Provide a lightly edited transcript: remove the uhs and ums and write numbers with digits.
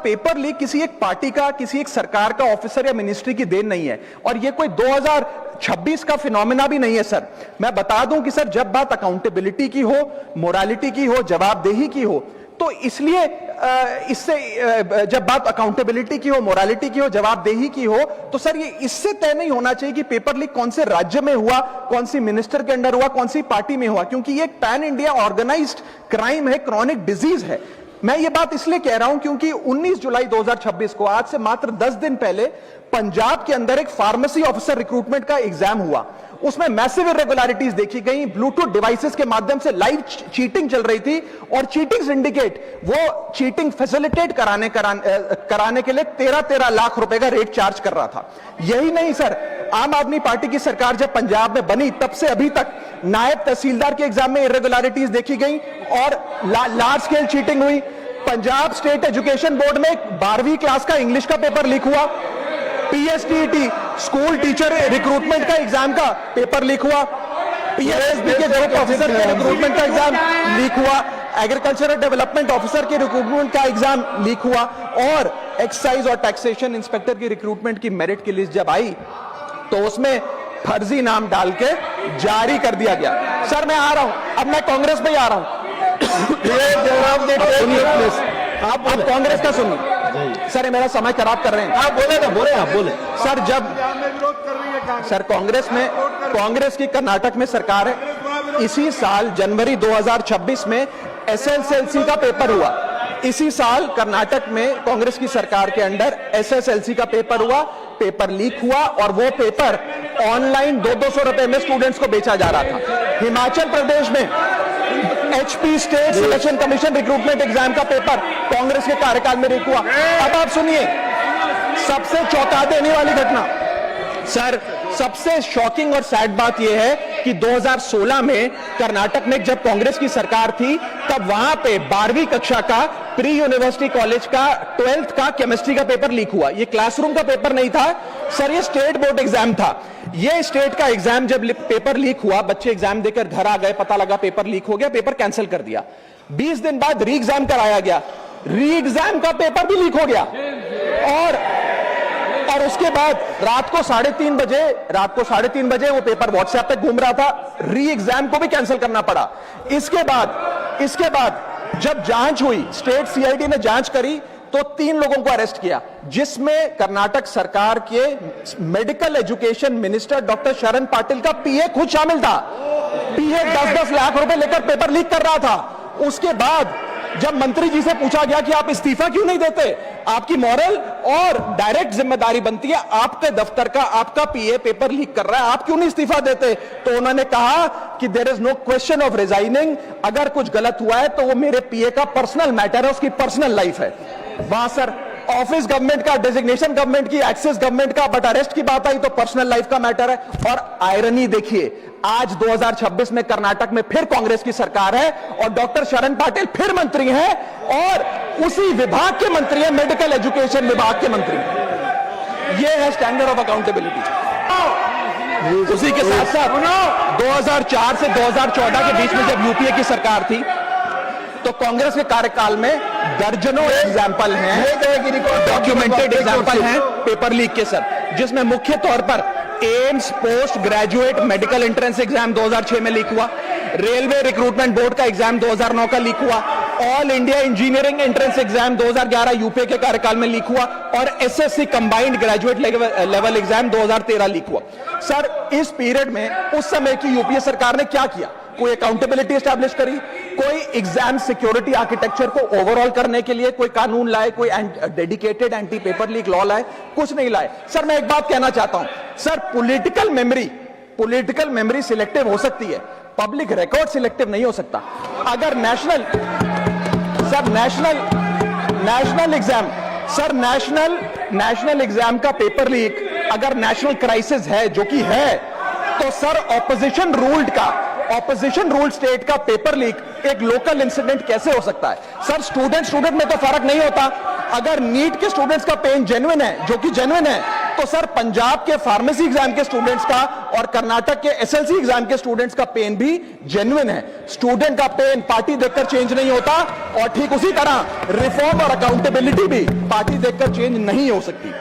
Paper leak किसी एक party का, किसी एक सरकार का ऑफिसर या मिनिस्ट्री की देन नहीं है, और ये कोई 2026 का फिनोमेना भी नहीं है सर। मैं बता दूं कि सर, जब बात अकाउंटेबिलिटी की हो, मोरालिटी की हो, जवाबदेही की हो, तो इसलिए जब बात अकाउंटेबिलिटी की हो, मोरालिटी की हो, जवाबदेही की हो, तो सर ये इससे तय नहीं होना चाहिए कि पेपर लीक कौन से राज्य में हुआ, कौन सी मिनिस्टर के अंडर हुआ, कौन सी पार्टी में हुआ, क्योंकि ये एक पैन इंडिया ऑर्गेनाइज्ड क्राइम है, क्रॉनिक डिजीज है। मैं ये बात इसलिए कह रहा हूं क्योंकि 19 जुलाई 2026 को, आज से मात्र 10 दिन पहले, पंजाब के अंदर एक फार्मेसी ऑफिसर रिक्रूटमेंट का एग्जाम हुआ। उसमें मैसिव इरेगुलरिटीज देखी गई, ब्लूटूथ डिवाइसेस के माध्यम से लाइव चीटिंग चल रही थी, और चीटिंग सिंडिकेट वो चीटिंग फैसिलिटेट कराने के लिए 13 लाख रुपए का रेट चार्ज कर रहा था। यही नहीं सर, आम आदमी पार्टी की सरकार जब पंजाब में बनी तब से अभी तक नायब तहसीलदार के एग्जाम में इरेगुलरिटीज देखी गई और लार्ज स्केल चीटिंग हुई। पंजाब स्टेट एजुकेशन बोर्ड में 12वीं क्लास का इंग्लिश का पेपर लीक हुआ, पीएसटीईटी स्कूल टीचर रिक्रूटमेंट का एग्जाम का पेपर लीक हुआ, पीएसएसबी के ग्रुप ऑफिसर के रिक्रूटमेंट का एग्जाम लीक हुआ, एग्रीकल्चरल डेवलपमेंट ऑफिसर के रिक्रूटमेंट का एग्जाम लीक हुआ, और एक्साइज और टैक्सेशन इंस्पेक्टर की रिक्रूटमेंट की मेरिट की लिस्ट जब आई तो उसमें फर्जी नाम डाल के जारी कर दिया गया। सर मैं आ रहा हूं, अब मैं कांग्रेस में ही आ रहा हूं। आप कांग्रेस का सुनिए सर, ये मेरा समय खराब कर रहे हैं। आप बोले ना, बोले आप बोले सर। जब सर कांग्रेस की कर्नाटक में सरकार है, इसी साल जनवरी 2026 में एसएसएलसी का पेपर हुआ। इसी साल कर्नाटक में कांग्रेस की सरकार के अंडर एसएसएलसी का पेपर हुआ, पेपर लीक हुआ, और वो पेपर ऑनलाइन 200 रुपए में स्टूडेंट्स को बेचा जा रहा था। हिमाचल प्रदेश में HP state selection commission recruitment exam का पेपर कांग्रेस के कार्यकाल में लीक हुआ। अब आप सुनिए सबसे चौंका देने वाली घटना सर, सबसे शॉकिंग और सैड बात यह है कि 2016 में कर्नाटक में जब कांग्रेस की सरकार थी तब वहां पे 12वीं कक्षा का प्री यूनिवर्सिटी कॉलेज का 12th का केमिस्ट्री का पेपर लीक हुआ। ये क्लासरूम का पेपर नहीं था सर, ये स्टेट बोर्ड एग्जाम था। ये स्टेट का एग्जाम जब पेपर लीक हुआ, बच्चे एग्जाम देकर घर आ गए, पता लगा पेपर लीक हो गया, पेपर कैंसिल कर दिया। 20 दिन बाद री एग्जाम कराया गया, री एग्जाम का पेपर भी लीक हो गया, और उसके बाद रात को 3:30 बजे वो पेपर व्हाट्सएप पे घूम रहा था, री एग्जाम को भी कैंसिल करना पड़ा। इसके बाद जब जांच हुई, स्टेट सीआईडी ने जांच करी तो 3 लोगों को अरेस्ट किया, जिसमें कर्नाटक सरकार के मेडिकल एजुकेशन मिनिस्टर डॉक्टर शरण पाटिल का पीए खुद शामिल था। पीए 10-10 लाख रुपए लेकर पेपर लीक कर रहा था। उसके बाद जब मंत्री जी से पूछा गया कि आप इस्तीफा क्यों नहीं देते, आपकी मॉरल और डायरेक्ट जिम्मेदारी बनती है, आपके दफ्तर का आपका पीए पेपर लीक कर रहा है, आप क्यों नहीं इस्तीफा देते, तो उन्होंने कहा कि there is no question of resigning, अगर कुछ गलत हुआ है तो वो मेरे पीए का पर्सनल मैटर है, उसकी पर्सनल लाइफ है। वहां सर ऑफिस गवर्नमेंट का, डेजिग्नेशन गवर्नमेंट की, एक्सेस गवर्नमेंट का, बट अरेस्ट की बात आई तो पर्सनल लाइफ का मैटर है। और आयरनी देखिए, आज 2026 में कर्नाटक में फिर कांग्रेस की सरकार है और डॉक्टर शरण पाटिल फिर मंत्री हैं, और उसी विभाग के मंत्री हैं, मेडिकल एजुकेशन विभाग के मंत्री। ये है स्टैंडर्ड ऑफ अकाउंटेबिलिटी। उसी के साथ साथ 2004 से 2014 के बीच में जब यूपीए की सरकार थी तो कांग्रेस के कार्यकाल में दर्जनों एग्जाम्पल हैं, डॉक्यूमेंटेड एग्जाम्पल हैं पेपर लीक के सर, जिसमें मुख्य तौर पर AIIMS post graduate medical entrance exam 2006 में लीक हुआ, रेलवे रिक्रूटमेंट बोर्ड का एग्जाम 2009 का लीक हुआ, all India engineering entrance exam 2011 UPA के कार्यकाल में लीक हुआ, और SSC combined graduate level exam 2013 leak हुआ। सर इस पीरियड में उस समय की यूपीए सरकार ने क्या किया? कोई अकाउंटेबिलिटी एस्टैब्लिश करी, कोई एग्जाम सिक्योरिटी आर्किटेक्चर को ओवरऑल करने के लिए कोई कानून लाए, कोई dedicated anti paper leak law लाए, कुछ नहीं लाए। सर मैं एक बात कहना चाहता हूं सर, पॉलिटिकल मेमोरी सिलेक्टिव हो सकती है, पब्लिक रिकॉर्ड सिलेक्टिव नहीं हो सकता। अगर नेशनल एग्जाम का पेपर लीक अगर नेशनल क्राइसिस है, जो कि है, तो सर ऑपोजिशन रूल्ड स्टेट का पेपर लीक एक लोकल इंसिडेंट कैसे हो सकता है? सर स्टूडेंट में तो फर्क नहीं होता। अगर नीट के स्टूडेंट्स का पेन जेन्युइन है, जो कि जेन्युइन है, तो सर पंजाब के फार्मेसी एग्जाम के स्टूडेंट्स का और कर्नाटक के एसएलसी एग्जाम के स्टूडेंट्स का पेन भी जेन्युइन है। स्टूडेंट का पेन पार्टी देखकर चेंज नहीं होता, और ठीक उसी तरह रिफॉर्म और अकाउंटेबिलिटी भी पार्टी देखकर चेंज नहीं हो सकती।